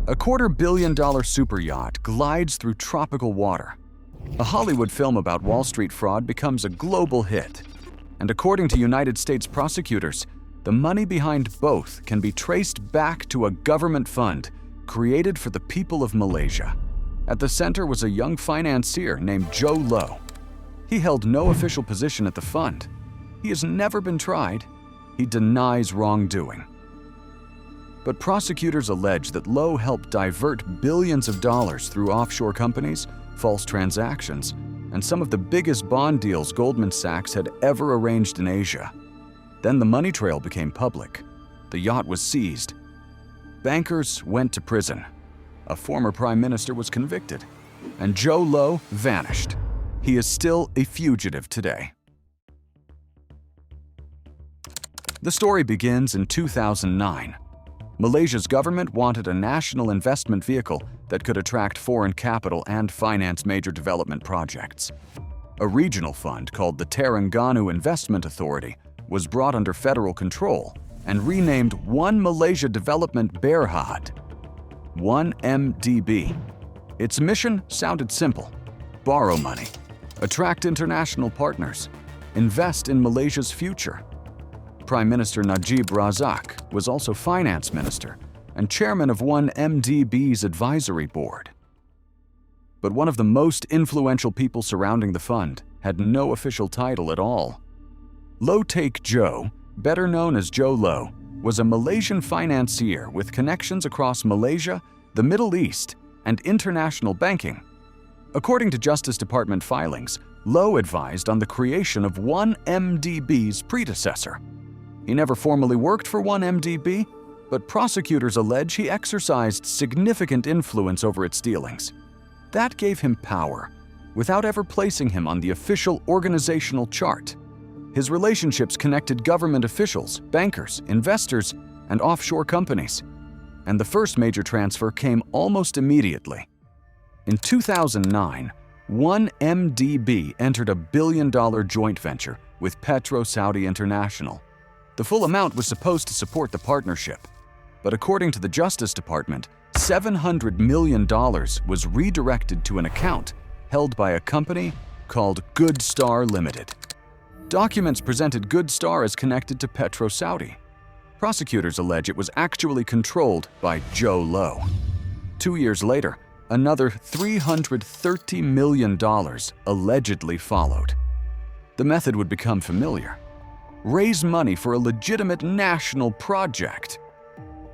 A $250 million superyacht glides through tropical water. A Hollywood film about Wall Street fraud becomes a global hit. And according to United States prosecutors, the money behind both can be traced back to a government fund created for the people of Malaysia. At the center was a young financier named Jho Low. He held no official position at the fund. He has never been tried. He denies wrongdoing. But prosecutors allege that Low helped divert billions of dollars through offshore companies, false transactions, and some of the biggest bond deals Goldman Sachs had ever arranged in Asia. Then the money trail became public. The yacht was seized. Bankers went to prison. A former prime minister was convicted. And Jho Low vanished. He is still a fugitive today. The story begins in 2009. Malaysia's government wanted a national investment vehicle that could attract foreign capital and finance major development projects. A regional fund called the Terengganu Investment Authority was brought under federal control and renamed One Malaysia Development Berhad, 1MDB. Its mission sounded simple: borrow money, attract international partners, invest in Malaysia's future. Prime Minister Najib Razak was also finance minister and chairman of 1MDB's advisory board. But one of the most influential people surrounding the fund had no official title at all. Low Take Jho, better known as Jho Low, was a Malaysian financier with connections across Malaysia, the Middle East, and international banking. According to Justice Department filings, Low advised on the creation of 1MDB's predecessor. He never formally worked for 1MDB, but prosecutors allege he exercised significant influence over its dealings. That gave him power, without ever placing him on the official organizational chart. His relationships connected government officials, bankers, investors, and offshore companies. And the first major transfer came almost immediately. In 2009, 1MDB entered a billion-dollar joint venture with Petro-Saudi International. The full amount was supposed to support the partnership, but according to the Justice Department, $700 million was redirected to an account held by a company called Good Star Limited. Documents presented Good Star as connected to Petro-Saudi. Prosecutors allege it was actually controlled by Jho Low. 2 years later, another $330 million allegedly followed. The method would become familiar. Raise money for a legitimate national project.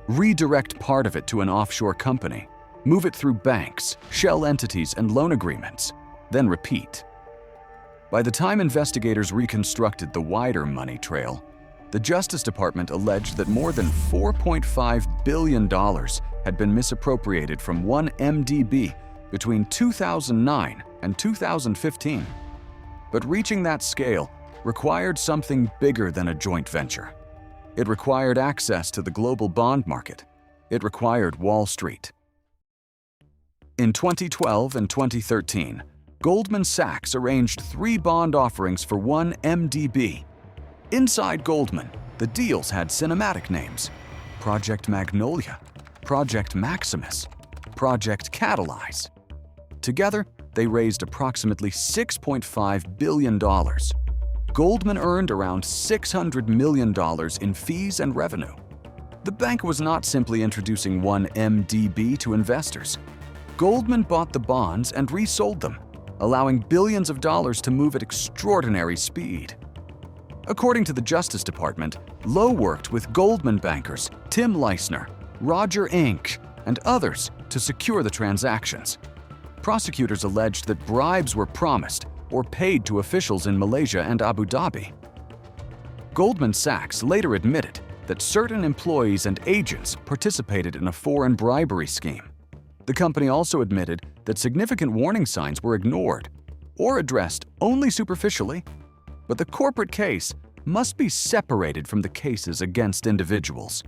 Redirect part of it to an offshore company. Move it through banks, shell entities, and loan agreements. Then repeat. By the time investigators reconstructed the wider money trail, the Justice Department alleged that more than $4.5 billion had been misappropriated from 1MDB between 2009 and 2015. But reaching that scale required something bigger than a joint venture. It required access to the global bond market. It required Wall Street. In 2012 and 2013, Goldman Sachs arranged 3 bond offerings for 1MDB. Inside Goldman, the deals had cinematic names: Project Magnolia, Project Maximus, Project Catalyze. Together, they raised approximately $6.5 billion. Goldman earned around $600 million in fees and revenue. The bank was not simply introducing 1MDB to investors. Goldman bought the bonds and resold them, allowing billions of dollars to move at extraordinary speed. According to the Justice Department, Low worked with Goldman bankers Tim Leissner, Roger Inc., and others to secure the transactions. Prosecutors alleged that bribes were promised or paid to officials in Malaysia and Abu Dhabi. Goldman Sachs later admitted that certain employees and agents participated in a foreign bribery scheme. The company also admitted that significant warning signs were ignored or addressed only superficially, but the corporate case must be separated from the cases against individuals.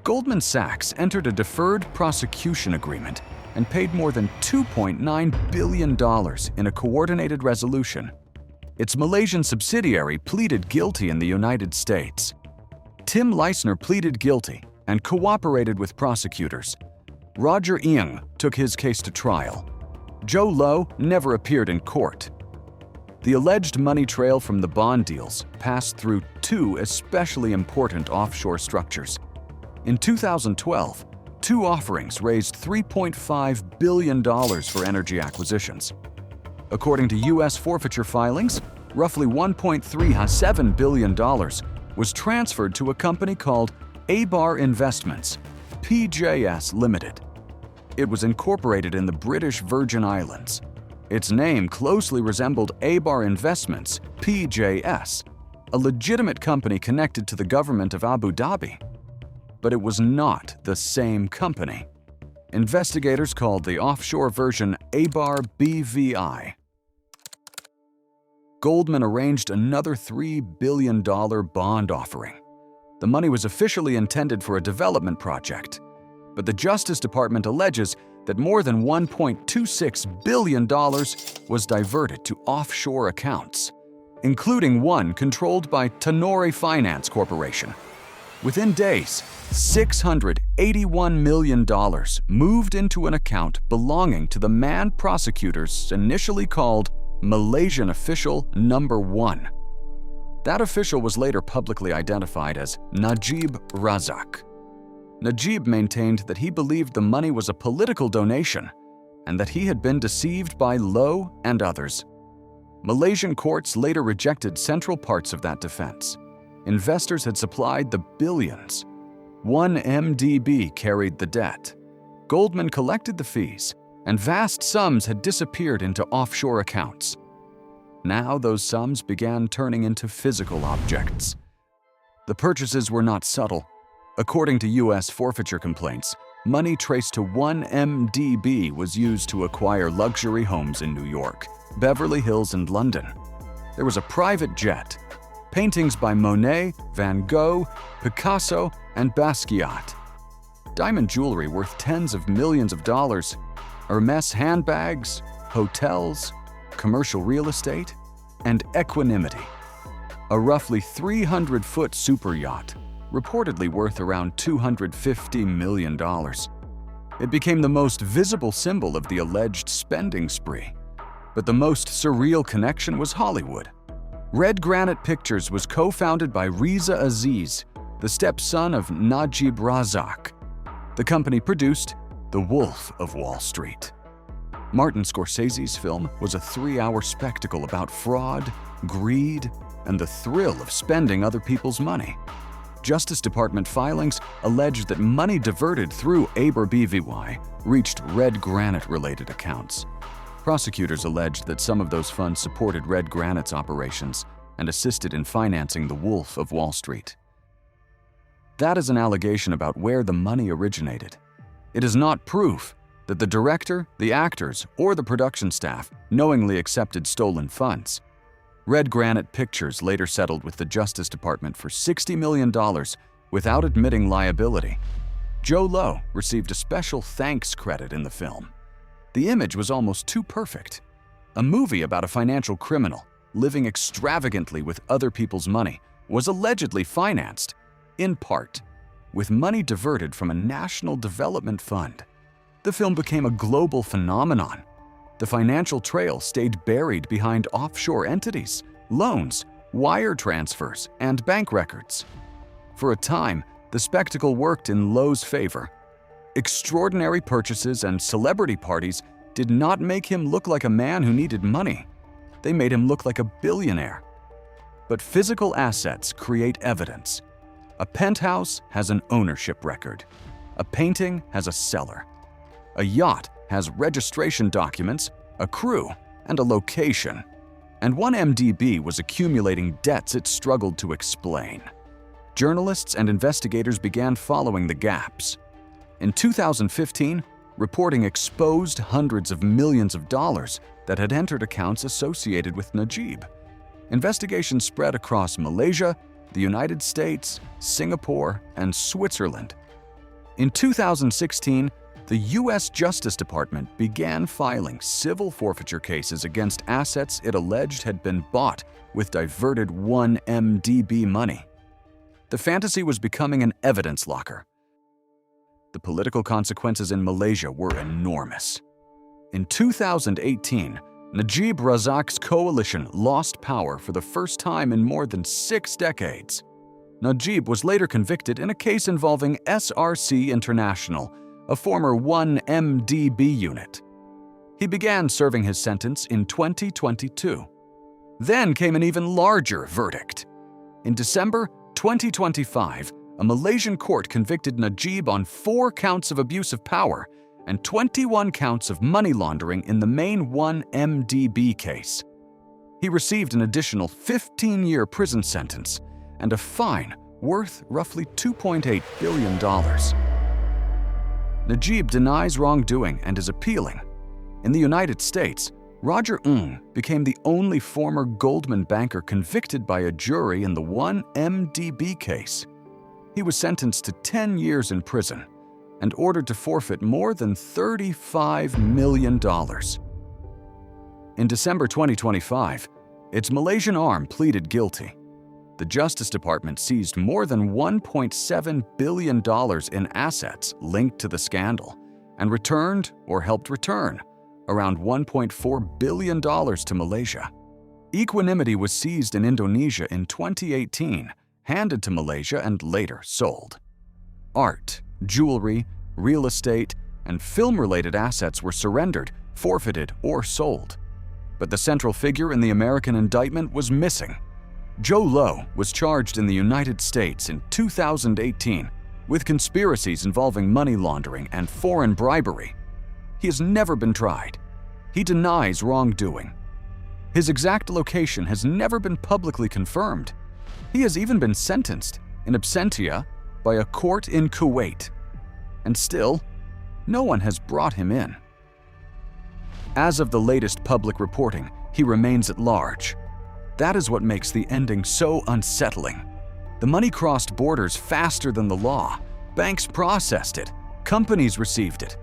Goldman Sachs entered a deferred prosecution agreement and paid more than $2.9 billion in a coordinated resolution. Its Malaysian subsidiary pleaded guilty in the United States. Tim Leissner pleaded guilty and cooperated with prosecutors. Roger Ng took his case to trial. Jho Low never appeared in court. The alleged money trail from the bond deals passed through two especially important offshore structures. In 2012, two offerings raised $3.5 billion for energy acquisitions. According to U.S. forfeiture filings, roughly $1.37 billion was transferred to a company called Abar Investments, PJS Limited. It was incorporated in the British Virgin Islands. Its name closely resembled Abar Investments, PJS, a legitimate company connected to the government of Abu Dhabi. But it was not the same company. Investigators called the offshore version Abar BVI. Goldman arranged another $3 billion bond offering. The money was officially intended for a development project, but the Justice Department alleges that more than $1.26 billion was diverted to offshore accounts, including one controlled by Tenori Finance Corporation. Within days, $681 million moved into an account belonging to the man prosecutors initially called Malaysian Official Number 1. That official was later publicly identified as Najib Razak. Najib maintained that he believed the money was a political donation and that he had been deceived by Low and others. Malaysian courts later rejected central parts of that defense. Investors had supplied the billions. 1MDB carried the debt. Goldman collected the fees, and vast sums had disappeared into offshore accounts. Now those sums began turning into physical objects. The purchases were not subtle. According to U.S. forfeiture complaints, money traced to 1MDB was used to acquire luxury homes in New York, Beverly Hills, and London. There was a private jet, paintings by Monet, Van Gogh, Picasso, and Basquiat, diamond jewelry worth tens of millions of dollars, Hermes handbags, hotels, commercial real estate, and equanimity. A roughly 300-foot superyacht, reportedly worth around $250 million. It became the most visible symbol of the alleged spending spree. But the most surreal connection was Hollywood. Red Granite Pictures was co-founded by Reza Aziz, the stepson of Najib Razak. The company produced The Wolf of Wall Street. Martin Scorsese's film was a 3-hour spectacle about fraud, greed, and the thrill of spending other people's money. Justice Department filings alleged that money diverted through Abar BVI reached Red Granite-related accounts. Prosecutors alleged that some of those funds supported Red Granite's operations and assisted in financing the Wolf of Wall Street. That is an allegation about where the money originated. It is not proof that the director, the actors, or the production staff knowingly accepted stolen funds. Red Granite Pictures later settled with the Justice Department for $60 million without admitting liability. Jho Low received a special thanks credit in the film. The image was almost too perfect. A movie about a financial criminal living extravagantly with other people's money was allegedly financed, in part, with money diverted from a national development fund. The film became a global phenomenon. The financial trail stayed buried behind offshore entities, loans, wire transfers, and bank records. For a time, the spectacle worked in Low's favor. Extraordinary purchases and celebrity parties did not make him look like a man who needed money. They made him look like a billionaire. But physical assets create evidence. A penthouse has an ownership record. A painting has a seller. A yacht has registration documents, a crew, and a location. And 1MDB was accumulating debts it struggled to explain. Journalists and investigators began following the gaps. In 2015, reporting exposed hundreds of millions of dollars that had entered accounts associated with Najib. Investigations spread across Malaysia, the United States, Singapore, and Switzerland. In 2016, the U.S. Justice Department began filing civil forfeiture cases against assets it alleged had been bought with diverted 1MDB money. The fantasy was becoming an evidence locker. the political consequences in Malaysia were enormous. In 2018, Najib Razak's coalition lost power for the first time in more than 6 decades. Najib was later convicted in a case involving SRC International, a former 1MDB unit. He began serving his sentence in 2022. Then came an even larger verdict. In December 2025, a Malaysian court convicted Najib on 4 counts of abuse of power and 21 counts of money laundering in the main 1MDB case. He received an additional 15-year prison sentence and a fine worth roughly $2.8 billion. Najib denies wrongdoing and is appealing. In the United States, Roger Ng became the only former Goldman banker convicted by a jury in the 1MDB case. He was sentenced to 10 years in prison and ordered to forfeit more than $35 million. In December 2025, its Malaysian arm pleaded guilty. The Justice Department seized more than $1.7 billion in assets linked to the scandal and returned or helped return around $1.4 billion to Malaysia. Equanimity was seized in Indonesia in 2018, handed to Malaysia and later sold. Art, jewelry, real estate, and film-related assets were surrendered, forfeited, or sold. But the central figure in the American indictment was missing. Jho Low was charged in the United States in 2018 with conspiracies involving money laundering and foreign bribery. He has never been tried. He denies wrongdoing. His exact location has never been publicly confirmed. He has even been sentenced in absentia by a court in Kuwait. And still, no one has brought him in. As of the latest public reporting, he remains at large. That is what makes the ending so unsettling. The money crossed borders faster than the law. Banks processed it. Companies received it.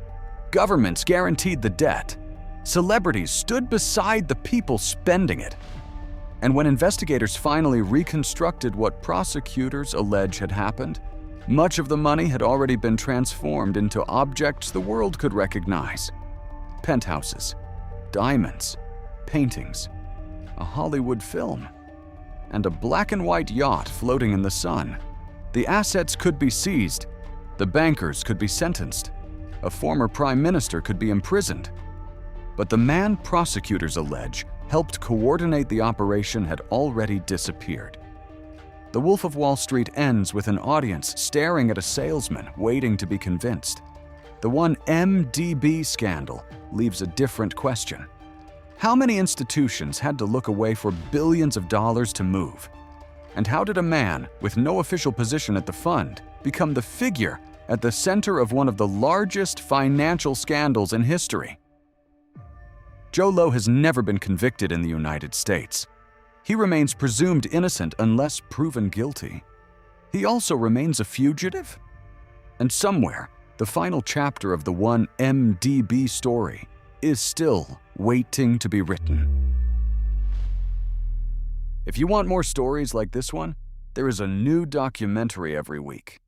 Governments guaranteed the debt. Celebrities stood beside the people spending it. And when investigators finally reconstructed what prosecutors allege had happened, much of the money had already been transformed into objects the world could recognize. Penthouses, diamonds, paintings, a Hollywood film, and a black-and-white yacht floating in the sun. The assets could be seized. The bankers could be sentenced. A former prime minister could be imprisoned. But the man prosecutors allege helped coordinate the operation had already disappeared. The Wolf of Wall Street ends with an audience staring at a salesman waiting to be convinced. The 1MDB scandal leaves a different question. How many institutions had to look away for billions of dollars to move? And how did a man with no official position at the fund become the figure at the center of one of the largest financial scandals in history? Jho Low has never been convicted in the United States. He remains presumed innocent unless proven guilty. He also remains a fugitive? And somewhere, the final chapter of the 1MDB story is still waiting to be written. If you want more stories like this one, there is a new documentary every week.